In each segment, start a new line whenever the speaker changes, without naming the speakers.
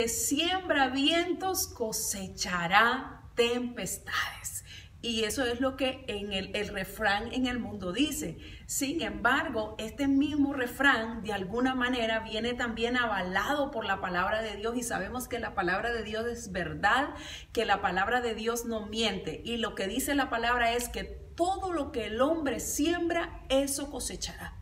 siembra vientos cosechará tempestades. Y eso es lo que en el refrán en el mundo dice. Sin embargo, este mismo refrán de alguna manera viene también avalado por la palabra de Dios, y sabemos que la palabra de Dios es verdad, que la palabra de Dios no miente. Y lo que dice la palabra es que todo lo que el hombre siembra, eso cosechará.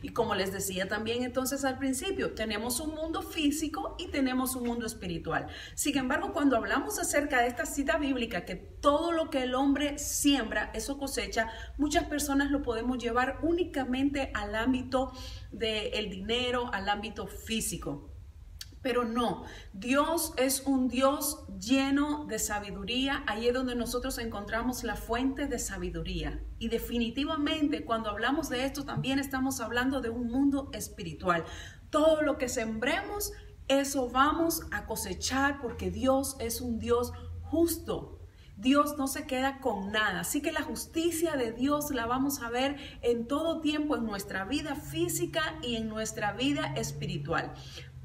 Y como les decía también entonces al principio, tenemos un mundo físico y tenemos un mundo espiritual. Sin embargo, cuando hablamos acerca de esta cita bíblica, que todo lo que el hombre siembra, eso cosecha, muchas personas lo podemos llevar únicamente al ámbito del dinero, al ámbito físico. Pero no, Dios es un Dios lleno de sabiduría. Ahí es donde nosotros encontramos la fuente de sabiduría. Y definitivamente cuando hablamos de esto también estamos hablando de un mundo espiritual. Todo lo que sembremos, eso vamos a cosechar, porque Dios es un Dios justo. Dios no se queda con nada, así que la justicia de Dios la vamos a ver en todo tiempo en nuestra vida física y en nuestra vida espiritual.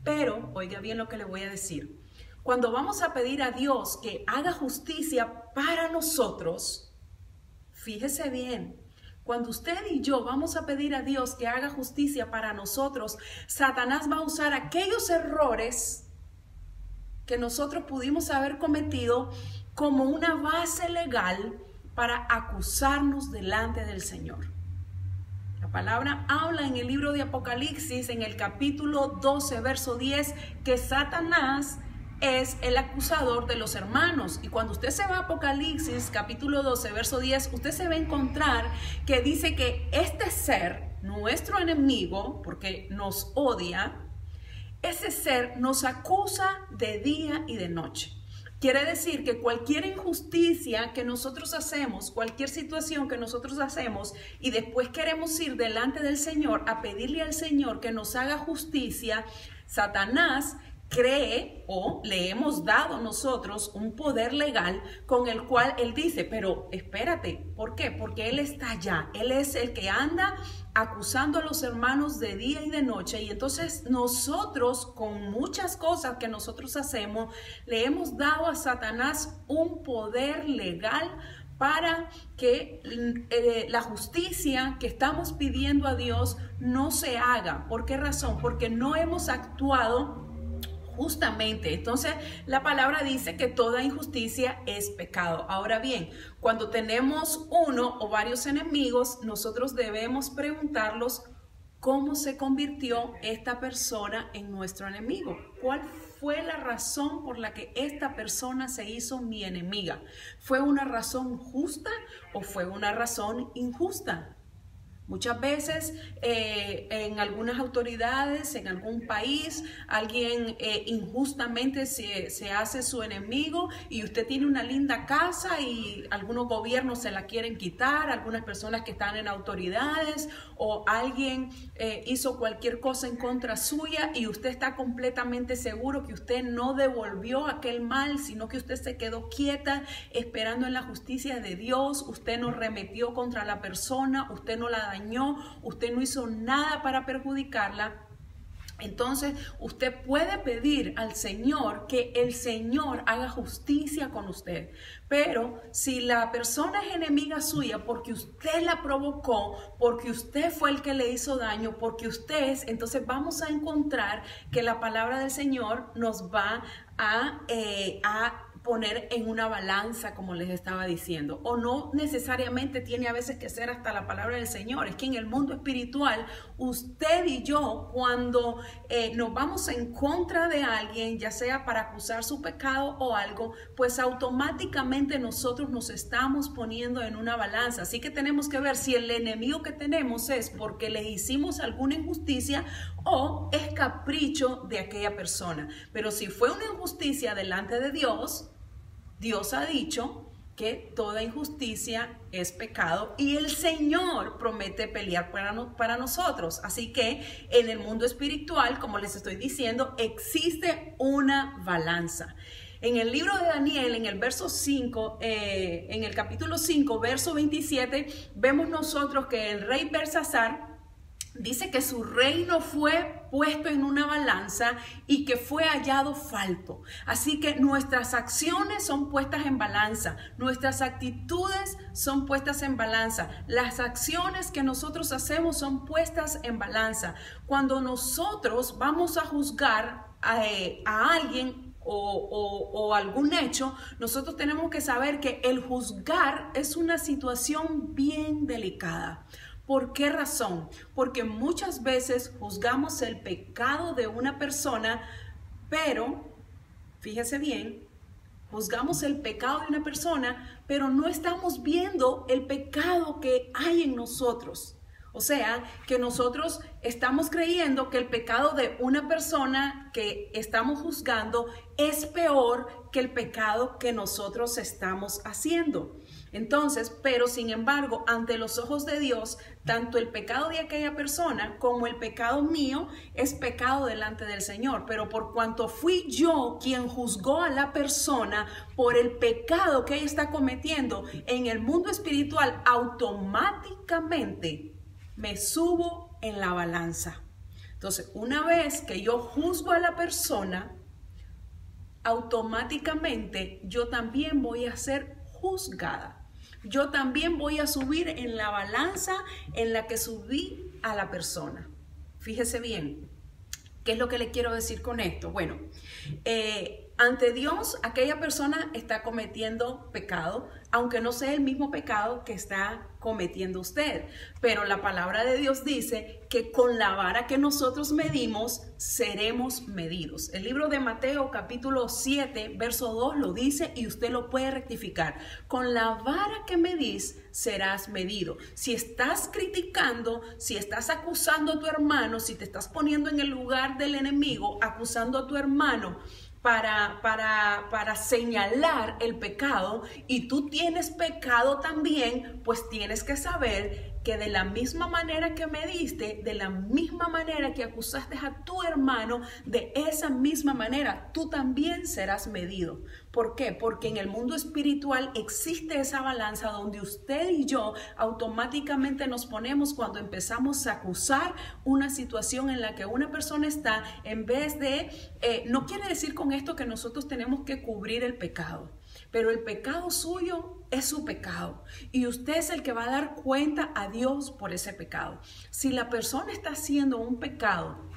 Pero, oiga bien lo que le voy a decir, cuando vamos a pedir a Dios que haga justicia para nosotros, fíjese bien, cuando usted y yo vamos a pedir a Dios que haga justicia para nosotros, Satanás va a usar aquellos errores que nosotros pudimos haber cometido como una base legal para acusarnos delante del Señor. La palabra habla en el libro de Apocalipsis, en el capítulo 12, verso 10, que Satanás es el acusador de los hermanos. Y cuando usted se va a Apocalipsis, capítulo 12, verso 10, usted se va a encontrar que dice que este ser, nuestro enemigo, porque nos odia, ese ser nos acusa de día y de noche. Quiere decir que cualquier injusticia que nosotros hacemos, cualquier situación que nosotros hacemos y después queremos ir delante del Señor a pedirle al Señor que nos haga justicia, Satanás cree o le hemos dado nosotros un poder legal con el cual él dice, pero espérate, ¿por qué? Porque él está allá, él es el que anda acusando a los hermanos de día y de noche, y entonces nosotros con muchas cosas que nosotros hacemos le hemos dado a Satanás un poder legal para que la justicia que estamos pidiendo a Dios no se haga. ¿Por qué razón? Porque no hemos actuado justamente. Entonces la palabra dice que toda injusticia es pecado. Ahora bien, cuando tenemos uno o varios enemigos, nosotros debemos preguntarlos cómo se convirtió esta persona en nuestro enemigo. ¿Cuál fue la razón por la que esta persona se hizo mi enemiga? ¿Fue una razón justa o fue una razón injusta? Muchas veces en algunas autoridades, en algún país, alguien injustamente se hace su enemigo, y usted tiene una linda casa y algunos gobiernos se la quieren quitar, algunas personas que están en autoridades, o alguien hizo cualquier cosa en contra suya y usted está completamente seguro que usted no devolvió aquel mal, sino que usted se quedó quieta esperando en la justicia de Dios. Usted no remetió contra la persona, usted no la dañó, usted no hizo nada para perjudicarla. Entonces usted puede pedir al Señor que el Señor haga justicia con usted. Pero si la persona es enemiga suya porque usted la provocó, porque usted fue el que le hizo daño, porque usted es, entonces vamos a encontrar que la palabra del Señor nos va a poner en una balanza, como les estaba diciendo. O no necesariamente tiene a veces que ser hasta la palabra del Señor. Es que en el mundo espiritual, usted y yo, cuando nos vamos en contra de alguien, ya sea para acusar su pecado o algo, pues automáticamente nosotros nos estamos poniendo en una balanza. Así que tenemos que ver si el enemigo que tenemos es porque le hicimos alguna injusticia o es capricho de aquella persona. Pero si fue una injusticia delante de Dios, Dios ha dicho que toda injusticia es pecado y el Señor promete pelear para nosotros. Así que en el mundo espiritual, como les estoy diciendo, existe una balanza. En el libro de Daniel, en el verso 5, en el capítulo 5, verso 27, vemos nosotros que el rey Belsasar dice que su reino fue puesto en una balanza y que fue hallado falto. Así que nuestras acciones son puestas en balanza, nuestras actitudes son puestas en balanza, las acciones que nosotros hacemos son puestas en balanza. Cuando nosotros vamos a juzgar a alguien o algún hecho, nosotros tenemos que saber que el juzgar es una situación bien delicada. ¿Por qué razón? Porque muchas veces juzgamos el pecado de una persona, pero, fíjese bien, juzgamos el pecado de una persona, pero no estamos viendo el pecado que hay en nosotros. O sea, que nosotros estamos creyendo que el pecado de una persona que estamos juzgando es peor que el pecado que nosotros estamos haciendo. Entonces, pero sin embargo, ante los ojos de Dios, tanto el pecado de aquella persona como el pecado mío es pecado delante del Señor. Pero por cuanto fui yo quien juzgó a la persona por el pecado que ella está cometiendo en el mundo espiritual, automáticamente me subo en la balanza. Entonces, una vez que yo juzgo a la persona, automáticamente yo también voy a ser juzgada. Yo también voy a subir en la balanza en la que subí a la persona. Fíjese bien, ¿qué es lo que le quiero decir con esto? Bueno, ante Dios, aquella persona está cometiendo pecado, aunque no sea el mismo pecado que está cometiendo usted. Pero la palabra de Dios dice que con la vara que nosotros medimos, seremos medidos. El libro de Mateo capítulo 7, verso 2 lo dice y usted lo puede rectificar. Con la vara que medís, serás medido. Si estás criticando, si estás acusando a tu hermano, si te estás poniendo en el lugar del enemigo, acusando a tu hermano, para señalar el pecado y tú tienes pecado también, pues tienes que saber que de la misma manera que mediste, de la misma manera que acusaste a tu hermano, de esa misma manera tú también serás medido. ¿Por qué? Porque en el mundo espiritual existe esa balanza donde usted y yo automáticamente nos ponemos cuando empezamos a acusar una situación en la que una persona está, en vez de, no quiere decir con esto que nosotros tenemos que cubrir el pecado, pero el pecado suyo es su pecado y usted es el que va a dar cuenta a Dios por ese pecado. Si la persona está haciendo un pecado,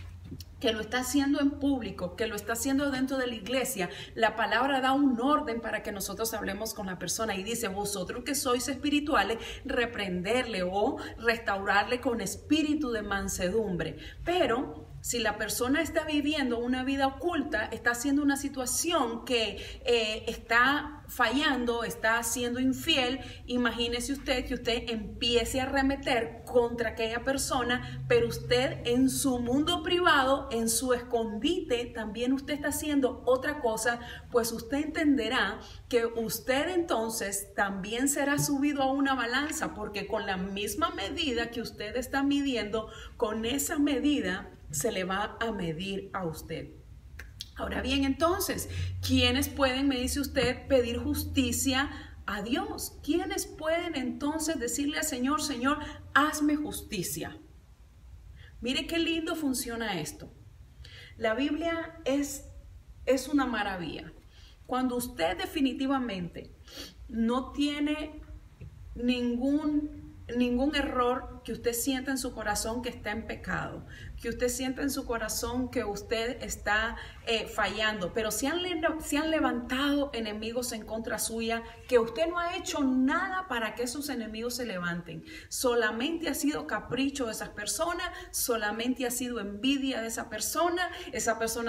que lo está haciendo en público, que lo está haciendo dentro de la iglesia, la palabra da un orden para que nosotros hablemos con la persona y dice: vosotros que sois espirituales, reprenderle o restaurarle con espíritu de mansedumbre. Pero si la persona está viviendo una vida oculta, está haciendo una situación que está fallando, está siendo infiel, imagínese usted que usted empiece a arremeter contra aquella persona, pero usted en su mundo privado, en su escondite, también usted está haciendo otra cosa, pues usted entenderá que usted entonces también será subido a una balanza, porque con la misma medida que usted está midiendo, con esa medida se le va a medir a usted. Ahora bien, entonces, ¿quiénes pueden, me dice usted, pedir justicia a Dios? ¿Quiénes pueden entonces decirle al Señor: Señor, hazme justicia? Mire qué lindo funciona esto. La Biblia es una maravilla. Cuando usted definitivamente no tiene ningún error que usted sienta en su corazón que está en pecado, que usted sienta en su corazón que usted está fallando, pero se han levantado enemigos en contra suya, que usted no ha hecho nada para que esos enemigos se levanten, solamente ha sido capricho de esas personas, solamente ha sido envidia de esa persona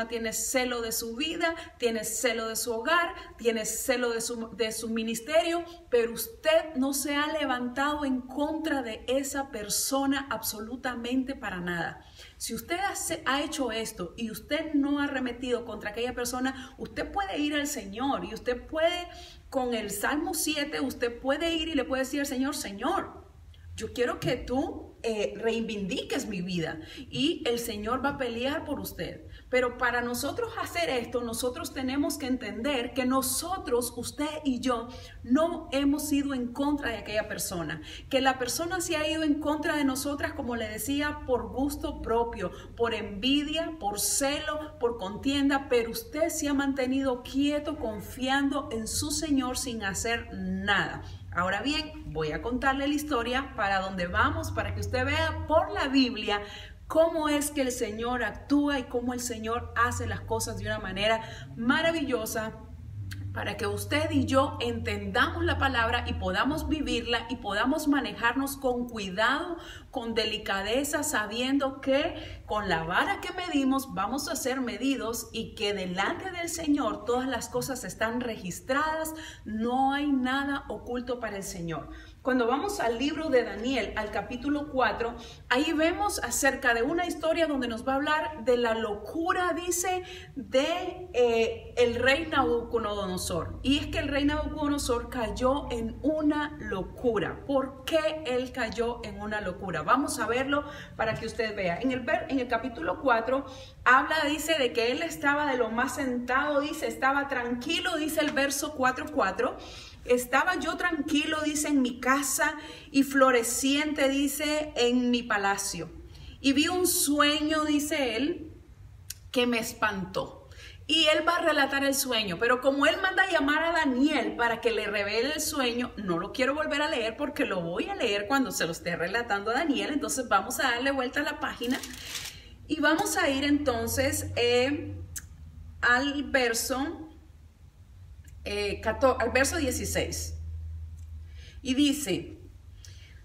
tiene celo de su vida, tiene celo de su hogar, tiene celo de su ministerio, pero usted no se ha levantado en contra de esa persona absolutamente para nada. Si usted ha hecho esto y usted no ha arremetido contra aquella persona, usted puede ir al Señor y usted puede, con el Salmo 7, usted puede ir y le puede decir al Señor: Señor, yo quiero que tú reivindiques mi vida y el Señor va a pelear por usted. Pero para nosotros hacer esto, nosotros tenemos que entender que nosotros, usted y yo, no hemos ido en contra de aquella persona. Que la persona se ha ido en contra de nosotras, como le decía, por gusto propio, por envidia, por celo, por contienda, pero usted se ha mantenido quieto, confiando en su Señor sin hacer nada. Ahora bien, voy a contarle la historia para donde vamos, para que usted vea por la Biblia cómo es que el Señor actúa y cómo el Señor hace las cosas de una manera maravillosa, para que usted y yo entendamos la palabra y podamos vivirla y podamos manejarnos con cuidado, con delicadeza, sabiendo que con la vara que medimos vamos a ser medidos y que delante del Señor todas las cosas están registradas, no hay nada oculto para el Señor. Cuando vamos al libro de Daniel, al capítulo 4, ahí vemos acerca de una historia donde nos va a hablar de la locura, dice, de el rey Nabucodonosor. Y es que el rey Nabucodonosor cayó en una locura. ¿Por qué él cayó en una locura? Vamos a verlo para que usted vea. En el capítulo 4 habla, dice, de que él estaba de lo más sentado, dice, estaba tranquilo, dice el verso 4:4. Estaba yo tranquilo, dice, en mi casa y floreciente, dice, en mi palacio. Y vi un sueño, dice él, que me espantó. Y él va a relatar el sueño, pero como él manda a llamar a Daniel para que le revele el sueño, no lo quiero volver a leer porque lo voy a leer cuando se lo esté relatando a Daniel. Entonces vamos a darle vuelta a la página y vamos a ir entonces al verso 16, y dice: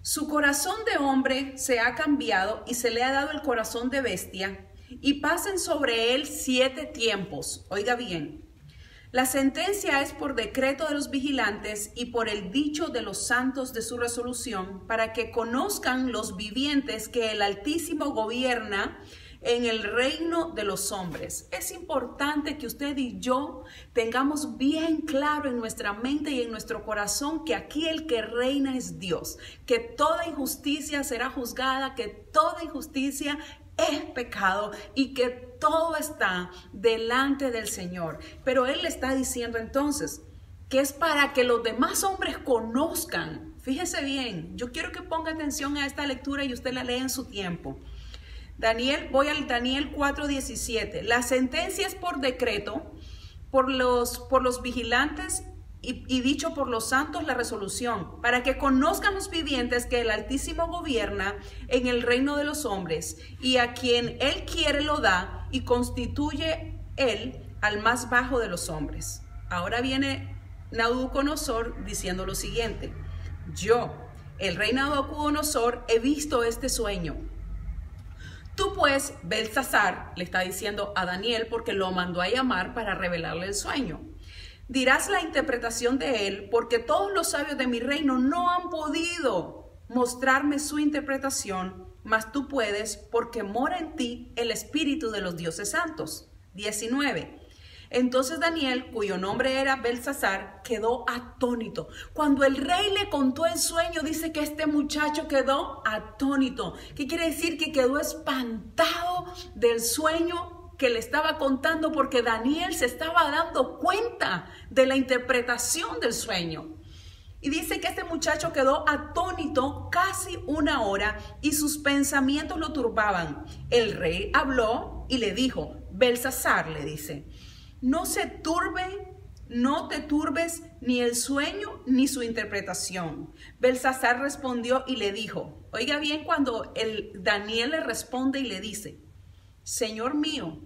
su corazón de hombre se ha cambiado y se le ha dado el corazón de bestia, y pasen sobre él 7 tiempos. Oiga bien, la sentencia es por decreto de los vigilantes y por el dicho de los santos de su resolución, para que conozcan los vivientes que el Altísimo gobierna en el reino de los hombres. Es importante que usted y yo tengamos bien claro en nuestra mente y en nuestro corazón que aquí el que reina es Dios, que toda injusticia será juzgada, que toda injusticia es pecado y que todo está delante del Señor. Pero Él le está diciendo entonces que es para que los demás hombres conozcan. Fíjese bien, yo quiero que ponga atención a esta lectura y usted la lee en su tiempo. Voy al Daniel 4:17. La sentencia es por decreto, por los vigilantes y dicho por los santos la resolución, para que conozcan los vivientes que el Altísimo gobierna en el reino de los hombres, y a quien Él quiere lo da, y constituye Él al más bajo de los hombres. Ahora viene Nabucodonosor diciendo lo siguiente: yo, el rey Nabucodonosor, he visto este sueño. Tú pues, Belsasar, le está diciendo a Daniel porque lo mandó a llamar para revelarle el sueño, dirás la interpretación de él, porque todos los sabios de mi reino no han podido mostrarme su interpretación, mas tú puedes, porque mora en ti el espíritu de los dioses santos. 19. Entonces Daniel, cuyo nombre era Belsasar, quedó atónito. Cuando el rey le contó el sueño, dice que este muchacho quedó atónito. ¿Qué quiere decir? Que quedó espantado del sueño que le estaba contando, porque Daniel se estaba dando cuenta de la interpretación del sueño. Y dice que este muchacho quedó atónito casi 1 hora y sus pensamientos lo turbaban. El rey habló y le dijo: Belsasar, le dice, no te turbes ni el sueño ni su interpretación. Belsasar respondió y le dijo, oiga bien cuando Daniel le responde y le dice, Señor mío,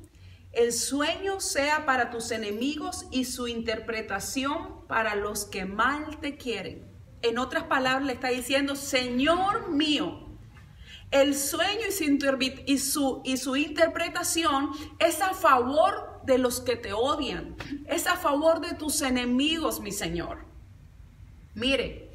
el sueño sea para tus enemigos y su interpretación para los que mal te quieren. En otras palabras le está diciendo, Señor mío, el sueño y su interpretación es a favor de los que te odian, es a favor de tus enemigos, mi Señor. Mire,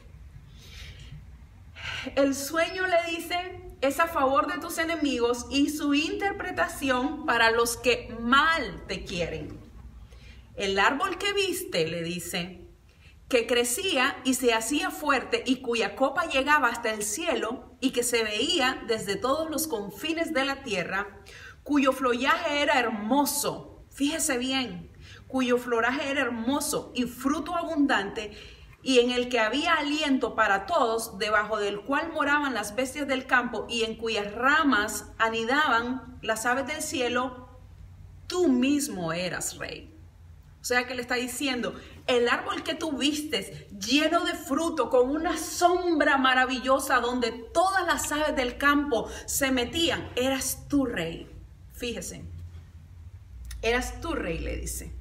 el sueño le dice es a favor de tus enemigos y su interpretación para los que mal te quieren. El árbol que viste, le dice, que crecía y se hacía fuerte y cuya copa llegaba hasta el cielo y que se veía desde todos los confines de la tierra, cuyo follaje era hermoso, fíjese bien, cuyo floraje era hermoso y fruto abundante, y en el que había aliento para todos, debajo del cual moraban las bestias del campo y en cuyas ramas anidaban las aves del cielo, tú mismo eras rey. O sea que le está diciendo, el árbol que tú vistes, lleno de fruto, con una sombra maravillosa donde todas las aves del campo se metían, eras tú rey. Fíjese, eras tú rey, le dice.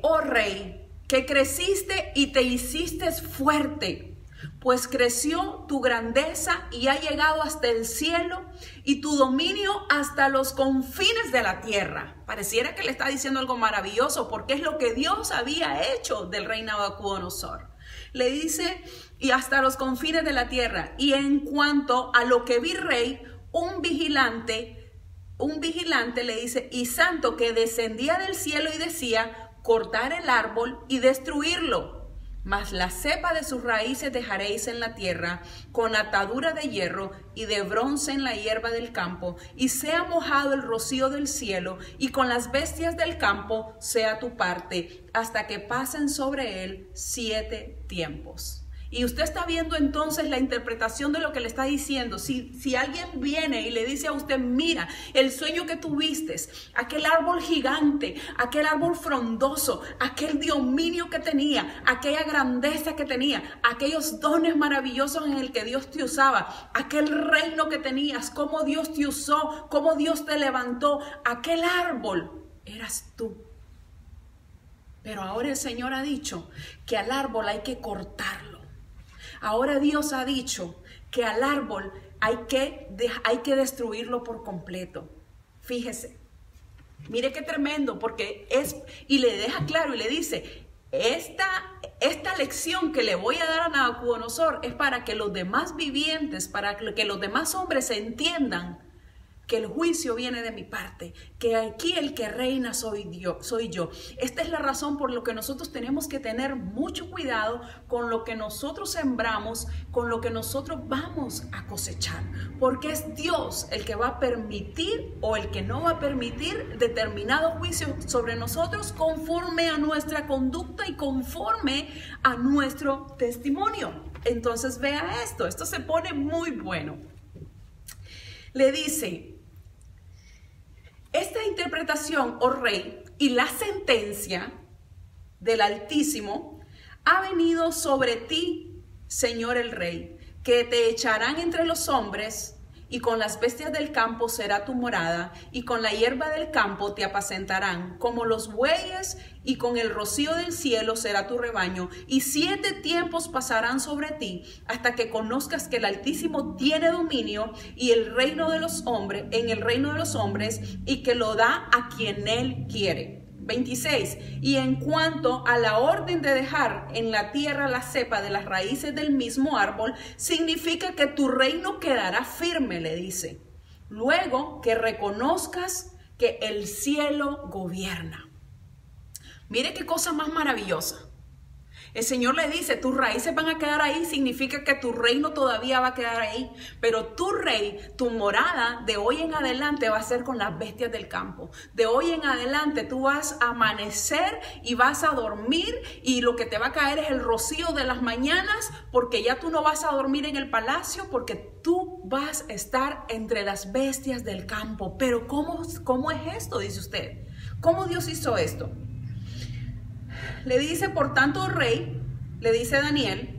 Oh rey, que creciste y te hiciste fuerte, pues creció tu grandeza y ha llegado hasta el cielo y tu dominio hasta los confines de la tierra. Pareciera que le está diciendo algo maravilloso porque es lo que Dios había hecho del rey Nabucodonosor. Le dice, y hasta los confines de la tierra. Y en cuanto a lo que vi, rey, un vigilante le dice, y santo, que descendía del cielo y decía, cortar el árbol y destruirlo, mas la cepa de sus raíces dejaréis en la tierra, con atadura de hierro y de bronce en la hierba del campo, y sea mojado el rocío del cielo, y con las bestias del campo sea tu parte, hasta que pasen sobre él 7 tiempos. Y usted está viendo entonces la interpretación de lo que le está diciendo. Si alguien viene y le dice a usted, mira, el sueño que tuviste, aquel árbol gigante, aquel árbol frondoso, aquel dominio que tenía, aquella grandeza que tenía, aquellos dones maravillosos en el que Dios te usaba, aquel reino que tenías, cómo Dios te usó, cómo Dios te levantó, aquel árbol eras tú. Pero ahora el Señor ha dicho que al árbol hay que cortarlo. Ahora Dios ha dicho que al árbol hay que destruirlo por completo. Fíjese, mire qué tremendo, porque y le deja claro y le dice, esta lección que le voy a dar a Nabucodonosor es para que los demás vivientes, para que los demás hombres entiendan que el juicio viene de mi parte, que aquí el que reina soy yo. Esta es la razón por la que nosotros tenemos que tener mucho cuidado con lo que nosotros sembramos, con lo que nosotros vamos a cosechar, porque es Dios el que va a permitir o el que no va a permitir determinado juicio sobre nosotros conforme a nuestra conducta y conforme a nuestro testimonio. Entonces vea esto se pone muy bueno. Le dice, esta interpretación, oh rey, y la sentencia del Altísimo ha venido sobre ti, Señor el Rey, que te echarán entre los hombres, y con las bestias del campo será tu morada, y con la hierba del campo te apacentarán, como los bueyes, y con el rocío del cielo será tu rebaño, y 7 tiempos pasarán sobre ti, hasta que conozcas que el Altísimo tiene dominio y el reino de los hombres, en el reino de los hombres, y que lo da a quien él quiere. 26. Y en cuanto a la orden de dejar en la tierra la cepa de las raíces del mismo árbol, significa que tu reino quedará firme, le dice. Luego que reconozcas que el cielo gobierna. Mire qué cosa más maravillosa. El Señor le dice, tus raíces van a quedar ahí, significa que tu reino todavía va a quedar ahí. Pero tu rey, tu morada, de hoy en adelante va a ser con las bestias del campo. De hoy en adelante tú vas a amanecer y vas a dormir y lo que te va a caer es el rocío de las mañanas, porque ya tú no vas a dormir en el palacio, porque tú vas a estar entre las bestias del campo. Pero ¿cómo es esto? Dice usted. ¿Cómo Dios hizo esto? Le dice, por tanto, oh rey, le dice Daniel,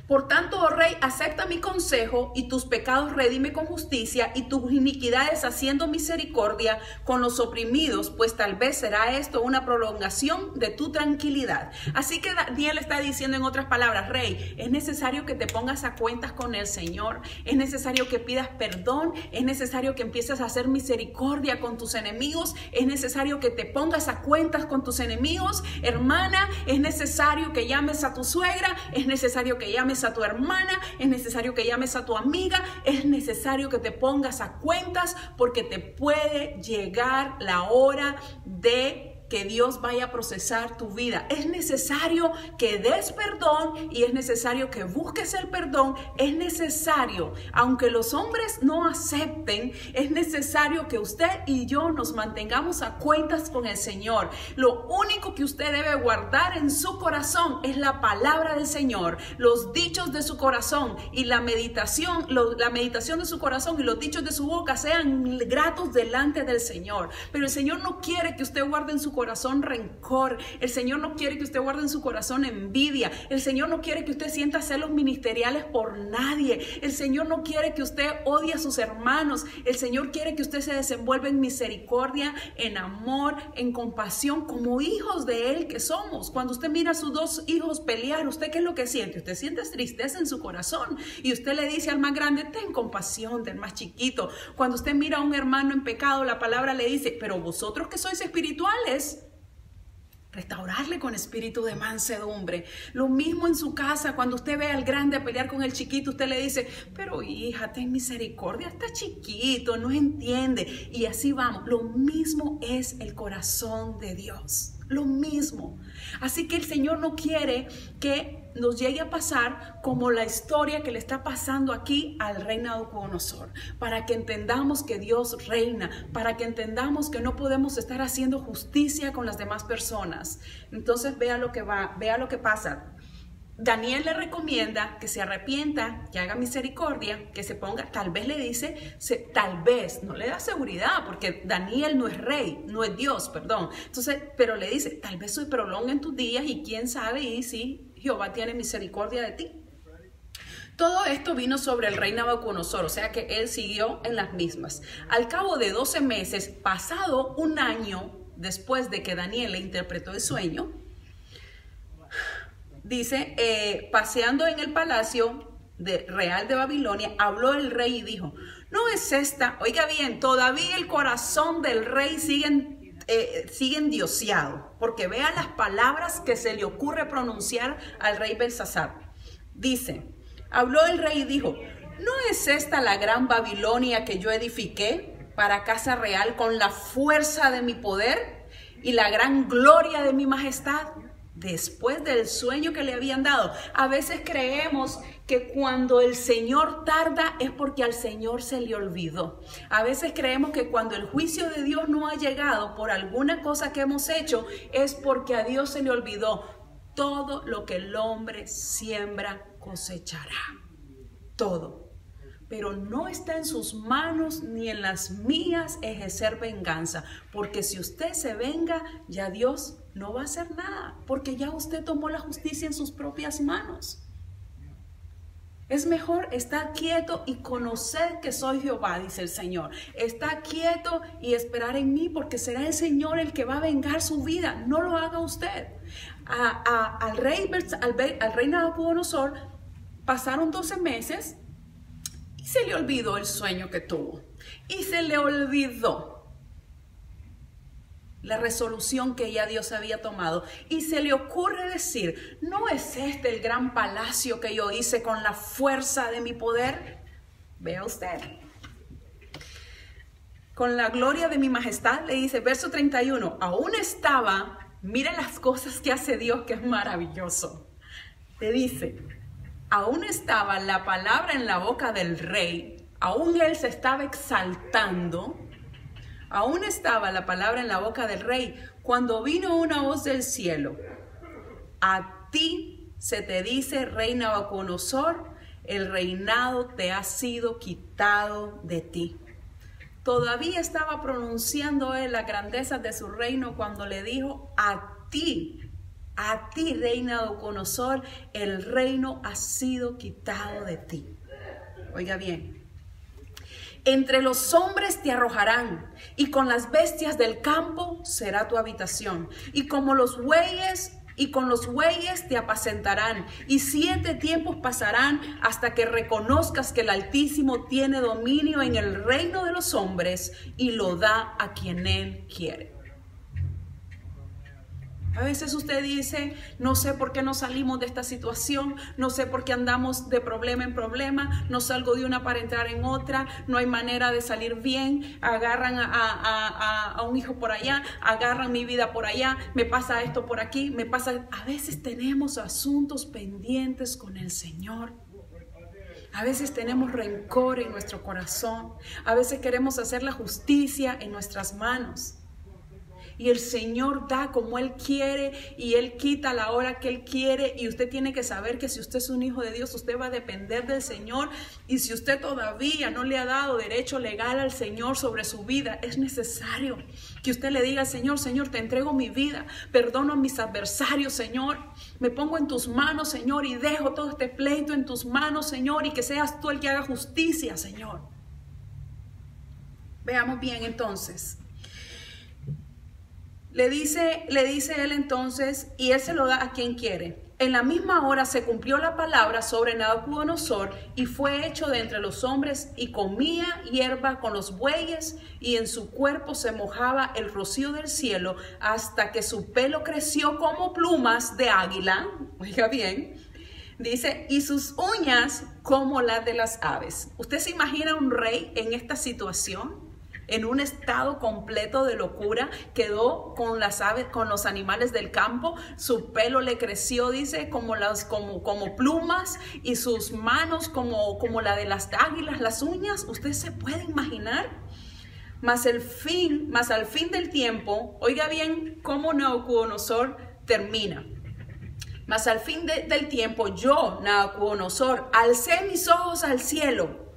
por tanto, oh rey, acepta mi consejo y tus pecados redime con justicia y tus iniquidades haciendo misericordia con los oprimidos, pues tal vez será esto una prolongación de tu tranquilidad. Así que Daniel está diciendo en otras palabras, rey, es necesario que te pongas a cuentas con el Señor, es necesario que pidas perdón, es necesario que empieces a hacer misericordia con tus enemigos, es necesario que te pongas a cuentas con tus enemigos, hermana, es necesario que llames a tu suegra, es necesario que llames a tu hermana, es necesario que llames a tu amiga, es necesario que te pongas a cuentas porque te puede llegar la hora de que Dios vaya a procesar tu vida. Es necesario que des perdón y es necesario que busques el perdón. Es necesario, aunque los hombres no acepten, es necesario que usted y yo nos mantengamos a cuentas con el Señor. Lo único que usted debe guardar en su corazón es la palabra del Señor, los dichos de su corazón y la meditación de su corazón y los dichos de su boca sean gratos delante del Señor. Pero el Señor no quiere que usted guarde en su corazón rencor. El Señor no quiere que usted guarde en su corazón envidia. El Señor no quiere que usted sienta celos ministeriales por nadie. El Señor no quiere que usted odie a sus hermanos. El Señor quiere que usted se desenvuelva en misericordia, en amor, en compasión, como hijos de Él que somos. Cuando usted mira a sus dos hijos pelear, ¿usted qué es lo que siente? Usted siente tristeza en su corazón y usted le dice al más grande, ten compasión del más chiquito. Cuando usted mira a un hermano en pecado, la palabra le dice, pero vosotros que sois espirituales, restaurarle con espíritu de mansedumbre. Lo mismo en su casa, cuando usted ve al grande a pelear con el chiquito, usted le dice, pero hija, ten misericordia, está chiquito, no entiende. Y así vamos. Lo mismo es el corazón de Dios. Lo mismo. Así que el Señor no quiere que nos llegue a pasar como la historia que le está pasando aquí al rey Nabucodonosor, para que entendamos que Dios reina, para que entendamos que no podemos estar haciendo justicia con las demás personas. Entonces vea lo que pasa. Daniel le recomienda que se arrepienta, que haga misericordia, que se ponga, tal vez le dice, tal vez, no le da seguridad, porque Daniel no es rey, no es Dios, perdón. Entonces, pero le dice, tal vez se prolonguen tus días y quién sabe, y si Jehová tiene misericordia de ti. Todo esto vino sobre el rey Nabucodonosor, o sea que él siguió en las mismas. Al cabo de 12 meses, pasado un año después de que Daniel le interpretó el sueño, dice, paseando en el palacio real de Babilonia, habló el rey y dijo, no es esta, oiga bien, todavía el corazón del rey sigue endioseado, porque vea las palabras que se le ocurre pronunciar al rey Belsasar. Dice, habló el rey y dijo, ¿no es esta la gran Babilonia que yo edifiqué para casa real con la fuerza de mi poder y la gran gloria de mi majestad? Después del sueño que le habían dado. A veces creemos que cuando el Señor tarda es porque al Señor se le olvidó. A veces creemos que cuando el juicio de Dios no ha llegado por alguna cosa que hemos hecho es porque a Dios se le olvidó. Todo lo que el hombre siembra cosechará. Todo. Pero no está en sus manos ni en las mías ejercer venganza, porque si usted se venga, ya Dios no va a hacer nada, porque ya usted tomó la justicia en sus propias manos. Es mejor estar quieto y conocer que soy Jehová, dice el Señor. Está quieto y esperar en mí, porque será el Señor el que va a vengar su vida. No lo haga usted. Al rey Nabucodonosor pasaron 12 meses y se le olvidó el sueño que tuvo. Y se le olvidó la resolución que ya Dios había tomado. Y se le ocurre decir, ¿no es este el gran palacio que yo hice con la fuerza de mi poder? Vea usted. Con la gloria de mi majestad, le dice, verso 31, aún estaba, miren las cosas que hace Dios, que es maravilloso. Le dice, aún estaba la palabra en la boca del rey, aún él se estaba exaltando. Aún estaba la palabra en la boca del rey, cuando vino una voz del cielo. A ti se te dice, rey Nabucodonosor, el reinado te ha sido quitado de ti. Todavía estaba pronunciando él la grandeza de su reino cuando le dijo, a ti, rey Nabucodonosor, el reino ha sido quitado de ti. Oiga bien. Entre los hombres te arrojarán, y con las bestias del campo será tu habitación. Y con los bueyes te apacentarán. Y 7 tiempos pasarán hasta que reconozcas que el Altísimo tiene dominio en el reino de los hombres y lo da a quien Él quiere. A veces usted dice, no sé por qué no salimos de esta situación, no sé por qué andamos de problema en problema, no salgo de una para entrar en otra, no hay manera de salir bien, agarran a un hijo por allá, agarran mi vida por allá, me pasa esto por aquí, me pasa... A veces tenemos asuntos pendientes con el Señor. A veces tenemos rencor en nuestro corazón, a veces queremos hacer la justicia en nuestras manos. Y el Señor da como Él quiere y Él quita a la hora que Él quiere. Y usted tiene que saber que si usted es un hijo de Dios, usted va a depender del Señor. Y si usted todavía no le ha dado derecho legal al Señor sobre su vida, es necesario que usted le diga al Señor, Señor, te entrego mi vida, perdono a mis adversarios, Señor. Me pongo en tus manos, Señor, y dejo todo este pleito en tus manos, Señor, y que seas tú el que haga justicia, Señor. Veamos bien entonces. Le dice él entonces, y él se lo da a quien quiere. En la misma hora se cumplió la palabra sobre Nabucodonosor y fue hecho de entre los hombres y comía hierba con los bueyes y en su cuerpo se mojaba el rocío del cielo hasta que su pelo creció como plumas de águila. Oiga bien. Dice, y sus uñas como las de las aves. ¿Usted se imagina un rey en esta situación? En un estado completo de locura, quedó con las aves, con los animales del campo, su pelo le creció, dice, como plumas, y sus manos como la de las águilas, las uñas. ¿Usted se puede imaginar? Mas al fin del tiempo, oiga bien cómo Nabucodonosor termina. Mas al fin del tiempo, yo, Nabucodonosor, alcé mis ojos al cielo,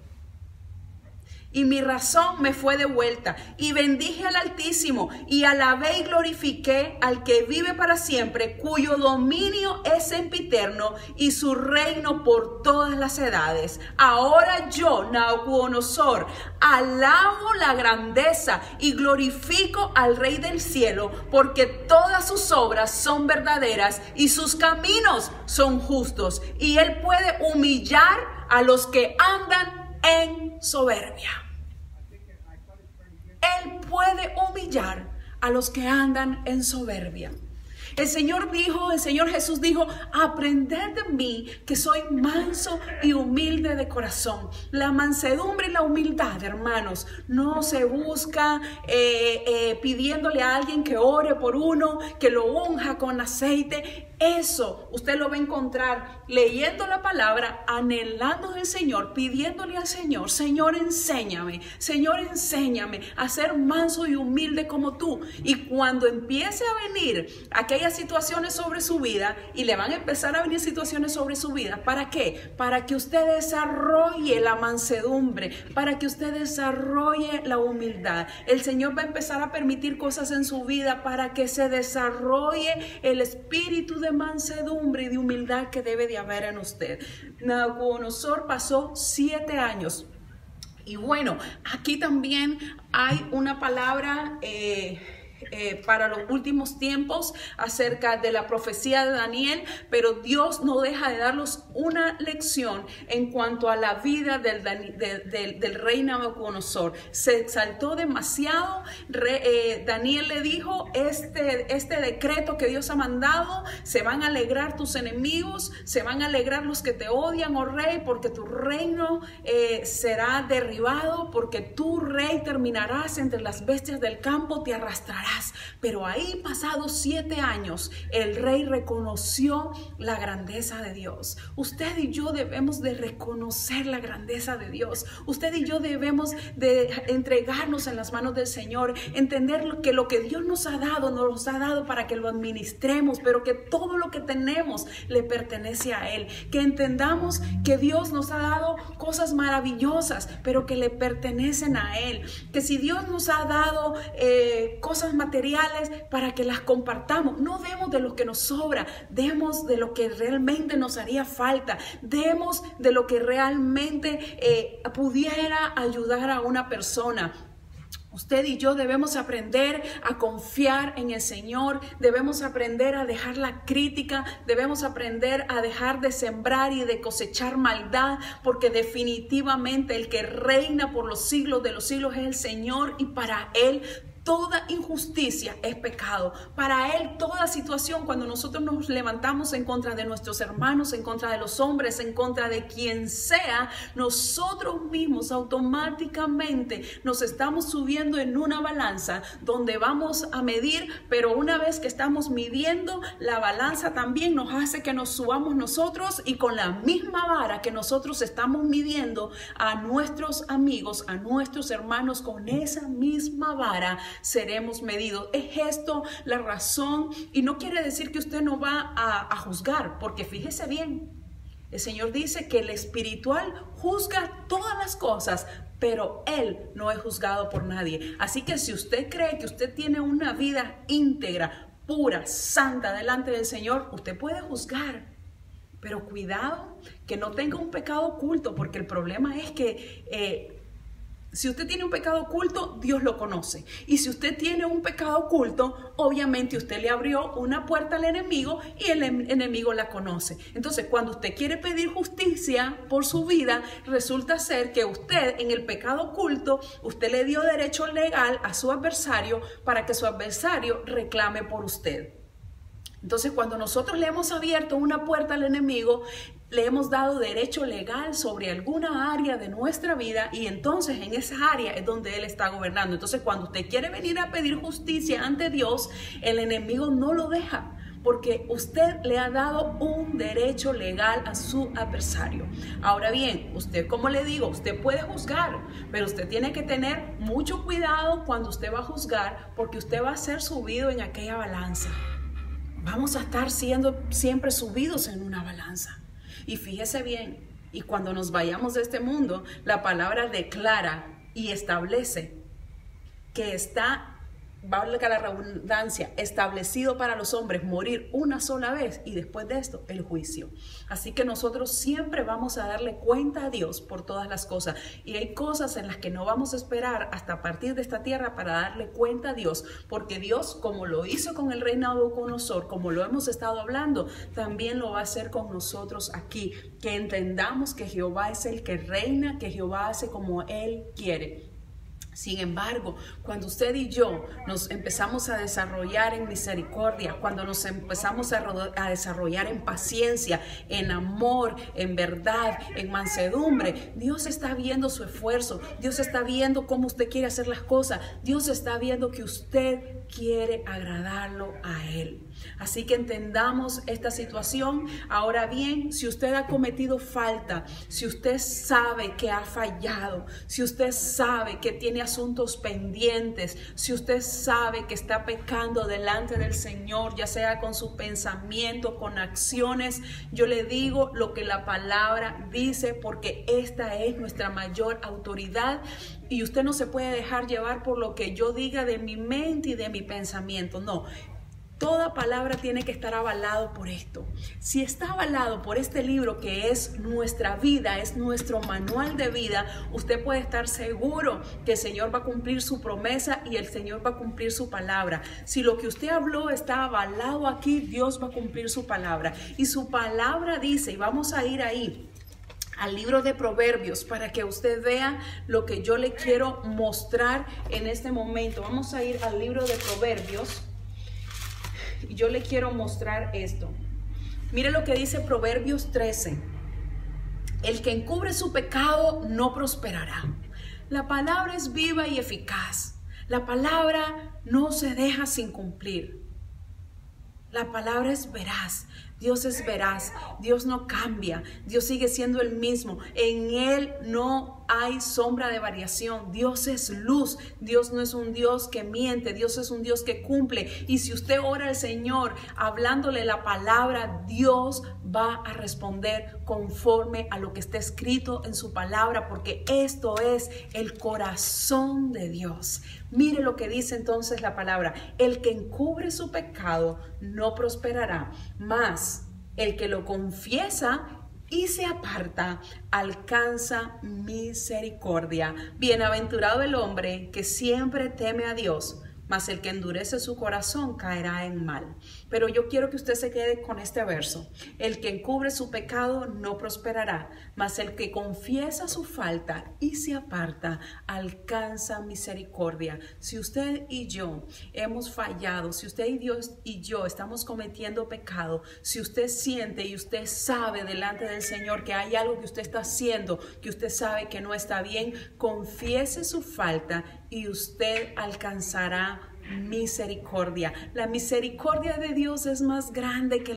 y mi razón me fue devuelta, y bendije al Altísimo, y alabé y glorifiqué al que vive para siempre, cuyo dominio es sempiterno, y su reino por todas las edades. Ahora yo, Nabucodonosor, alabo la grandeza y glorifico al Rey del cielo, porque todas sus obras son verdaderas, y sus caminos son justos, y él puede humillar a los que andan en soberbia. Él puede humillar a los que andan en soberbia. El Señor Jesús dijo, aprended de mí que soy manso y humilde de corazón. La mansedumbre y la humildad, hermanos, no se busca pidiéndole a alguien que ore por uno, que lo unja con aceite. Eso usted lo va a encontrar leyendo la palabra, anhelando del Señor, pidiéndole al Señor, Señor, enséñame a ser manso y humilde como tú. Y cuando empiece a venir aquellas situaciones sobre su vida, y le van a empezar a venir situaciones sobre su vida, ¿para qué? Para que usted desarrolle la mansedumbre, para que usted desarrolle la humildad. El Señor va a empezar a permitir cosas en su vida para que se desarrolle el espíritu de mansedumbre y de humildad que debe de haber en usted. Nabucodonosor pasó 7 años. Y bueno, aquí también hay una palabra para los últimos tiempos acerca de la profecía de Daniel, pero Dios no deja de darnos una lección en cuanto a la vida del rey Nabucodonosor. Se exaltó demasiado. Daniel le dijo, este decreto que Dios ha mandado, se van a alegrar tus enemigos, se van a alegrar los que te odian, oh rey, porque tu reino será derribado, porque tu rey terminarás entre las bestias del campo, te arrastrarás. Pero ahí, pasados 7 años, el rey reconoció la grandeza de Dios. Usted y yo debemos de reconocer la grandeza de Dios. Usted y yo debemos de entregarnos en las manos del Señor, entender que lo que Dios nos ha dado para que lo administremos, pero que todo lo que tenemos le pertenece a Él. Que entendamos que Dios nos ha dado cosas maravillosas, pero que le pertenecen a Él. Que si Dios nos ha dado cosas materiales, para que las compartamos. No demos de lo que nos sobra, demos de lo que realmente nos haría falta, demos de lo que realmente pudiera ayudar a una persona. Usted y yo debemos aprender a confiar en el Señor, debemos aprender a dejar la crítica, debemos aprender a dejar de sembrar y de cosechar maldad, porque definitivamente el que reina por los siglos de los siglos es el Señor, y para Él Toda injusticia es pecado. Para Él, toda situación, cuando nosotros nos levantamos en contra de nuestros hermanos, en contra de los hombres, en contra de quien sea, nosotros mismos automáticamente nos estamos subiendo en una balanza donde vamos a medir, pero una vez que estamos midiendo, la balanza también nos hace que nos subamos nosotros, y con la misma vara que nosotros estamos midiendo a nuestros amigos, a nuestros hermanos, con esa misma vara seremos medidos. Es esto la razón, y no quiere decir que usted no va a juzgar, porque fíjese bien, el Señor dice que el espiritual juzga todas las cosas, pero Él no es juzgado por nadie. Así que si usted cree que usted tiene una vida íntegra, pura, santa delante del Señor, usted puede juzgar. Pero cuidado que no tenga un pecado oculto, porque el problema es que si usted tiene un pecado oculto, Dios lo conoce. Y si usted tiene un pecado oculto, obviamente usted le abrió una puerta al enemigo y el enemigo la conoce. Entonces, cuando usted quiere pedir justicia por su vida, resulta ser que usted en el pecado oculto, usted le dio derecho legal a su adversario para que su adversario reclame por usted. Entonces, cuando nosotros le hemos abierto una puerta al enemigo, le hemos dado derecho legal sobre alguna área de nuestra vida, y entonces en esa área es donde Él está gobernando. Entonces, cuando usted quiere venir a pedir justicia ante Dios, el enemigo no lo deja, porque usted le ha dado un derecho legal a su adversario. Ahora bien, usted, como le digo, usted puede juzgar, pero usted tiene que tener mucho cuidado cuando usted va a juzgar, porque usted va a ser subido en aquella balanza. Vamos a estar siendo siempre subidos en una balanza. Y fíjese bien, y cuando nos vayamos de este mundo, la palabra declara y establece que está, valga la redundancia, establecido para los hombres morir una sola vez, y después de esto el juicio. Así que nosotros siempre vamos a darle cuenta a Dios por todas las cosas, y hay cosas en las que no vamos a esperar hasta partir de esta tierra para darle cuenta a Dios, porque Dios, como lo hizo con el rey Nabucodonosor, como lo hemos estado hablando, también lo va a hacer con nosotros aquí. Que entendamos que Jehová es el que reina, que Jehová hace como Él quiere. Sin embargo, cuando usted y yo nos empezamos a desarrollar en misericordia, cuando nos empezamos a desarrollar en paciencia, en amor, en verdad, en mansedumbre, Dios está viendo su esfuerzo, Dios está viendo cómo usted quiere hacer las cosas, Dios está viendo que usted quiere agradarlo a Él. Así que entendamos esta situación. Ahora bien, si usted ha cometido falta, si usted sabe que ha fallado, si usted sabe que tiene asuntos pendientes, si usted sabe que está pecando delante del Señor, ya sea con sus pensamientos, con acciones, yo le digo lo que la palabra dice, porque esta es nuestra mayor autoridad. Y usted no se puede dejar llevar por lo que yo diga de mi mente y de mi pensamiento. No. Toda palabra tiene que estar avalado por esto. Si está avalado por este libro que es nuestra vida, es nuestro manual de vida, usted puede estar seguro que el Señor va a cumplir su promesa y el Señor va a cumplir su palabra. Si lo que usted habló está avalado aquí, Dios va a cumplir su palabra. Y su palabra dice, y vamos a ir ahí, al libro de Proverbios, para que usted vea lo que yo le quiero mostrar en este momento. Vamos a ir al libro de Proverbios. Y yo le quiero mostrar esto. Mire lo que dice Proverbios 13. El que encubre su pecado no prosperará. La palabra es viva y eficaz. La palabra no se deja sin cumplir. La palabra es veraz. Dios es veraz. Dios no cambia. Dios sigue siendo el mismo. En Él no hay sombra de variación. Dios es luz. Dios no es un Dios que miente. Dios es un Dios que cumple. Y si usted ora al Señor hablándole la palabra, Dios va a responder conforme a lo que está escrito en su palabra, porque esto es el corazón de Dios. Mire lo que dice entonces la palabra. El que encubre su pecado no prosperará, mas el que lo confiesa y se aparta alcanza misericordia. Bienaventurado el hombre que siempre teme a Dios, mas el que endurece su corazón caerá en mal. Pero yo quiero que usted se quede con este verso. El que encubre su pecado no prosperará, mas el que confiesa su falta y se aparta alcanza misericordia. Si usted y yo hemos fallado, si usted y Dios y yo estamos cometiendo pecado, si usted siente y usted sabe delante del Señor que hay algo que usted está haciendo, que usted sabe que no está bien, confiese su falta y usted alcanzará misericordia. La misericordia de Dios es más grande que